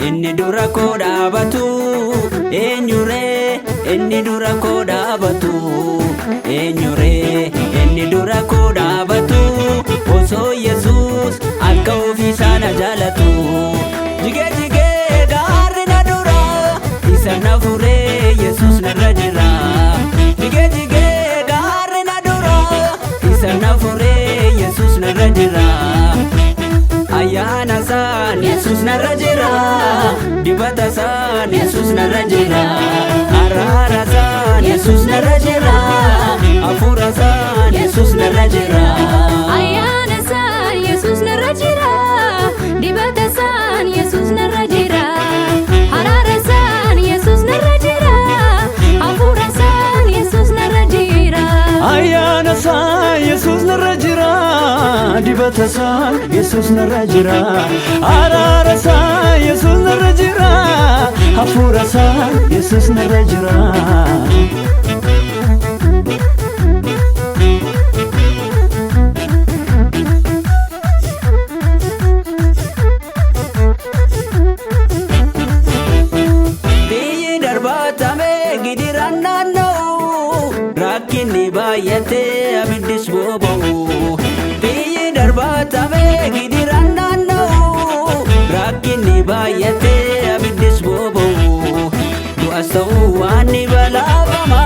Inni dura koo dhaabatu eenyuree inni dura koo dhaabatu eenyuree inni dura koo dhaabatu osoo Yesuus akka ofiisaa na jaalatu jigee jigee gaarri na dura isa na furee Yesuus narra jira jigee jigee gaarri na dura isa na furee Yesuus narra jira ayyaana isaan Yesuus narra jira dibata isaan Yesuus narra jira araara isaan Yesuus narra jira hafuura isaan Yesuus narra jira ayyaana isaan Yesuus narra jira dibata isaan Yesuus narra jira araara isaan Yesuus narra jira hafuura isaan Yesuus narra jira ayyaana isaan Yesuus narra jira dibata isaan Yesuus narra jira araara isaan Yesuus narra jira hafuura isaan Yesuus narra jira biyyi darbatame gidiraan naanna'u rakkinni baay'atee abiddis boba'u biyyi darbatame gidiraan naanna'u rakkinni baay'atee abiddis boba'u du'as ta'uu waan ni balaafama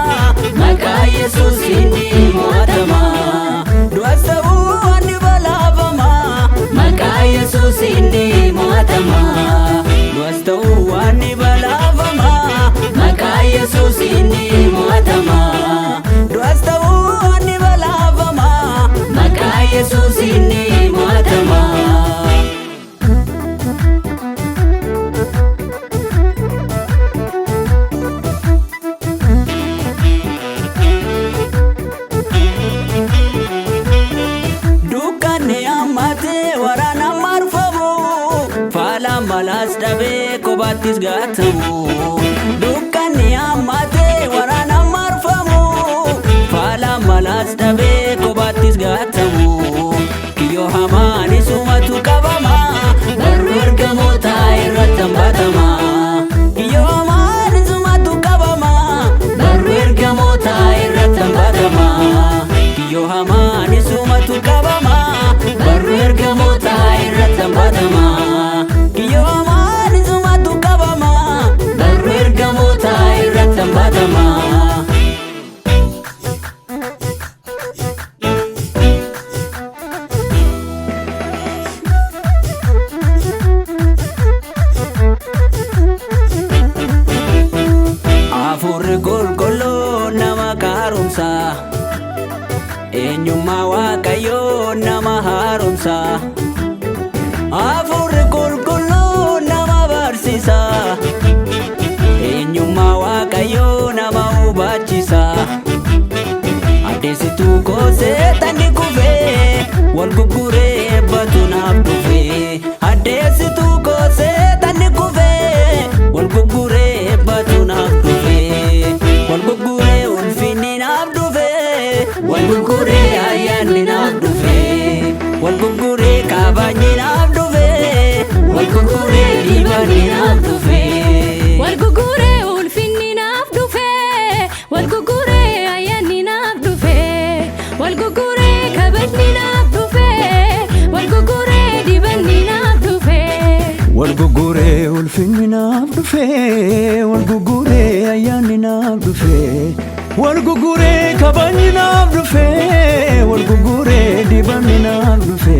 maqaa Yesuus inni mo'atama du'as ta'uu waan ni balaafama maqaa Yesuus inni mo'atama du'as ta'uu waan ni balaafama maqaa Yesuus inni mo'atama du'as ta'uu waan ni balaafama maqaa Yesuus inni mo'atama dukkanni hammatee waraana marfamu faalaan malaas dhabee kophaattis gaatamu dukkanni hammatee waraana marfamu faalaan malaas dhabee kophaattis gaatamu kiyyoo hamaan isumatu qabama barru ergamoota irratti hambatama kiyyoo hamaan isumatu qabama barru ergamoota irratti hambatama kiyyoo hamaan isumatu qabama barru ergamoota irratti hambatama kiyyoo hamaan isumatu qabama barru ergamoota irratti hambatama hafuurri qulqulluu nama qaarumsa eenyummaa Waaqayyoo nama haaromsa hafuurri qulqulluu nama barsiisa eenyummaa Waaqayyoo nama hubachiisa addeessituu koo seexanni kufee wal gurguree eebbatu naaf dhufee addeessituu koo seexanni kufee wal gurguree eebbatu naaf dhufee wal gurguree ulfinni naaf dhufee wal gurguree ayyaanni naaf dhufee wal gurguree kabajni naaf dhufee wal gurguree dibanni naaf dhufee wal gurguree ulfinni naaf dhufee wal gurguree ayyaanni naaf dhufee wal gurguree kabajni naaf dhufee wal gurguree dibanni naaf dhufee wal gurguree ulfinni naaf dhufee wal gurguree ayyaanni naaf dhufee wal gurguree kabajni naaf dhufee wal gurguree dibanni naaf dhufee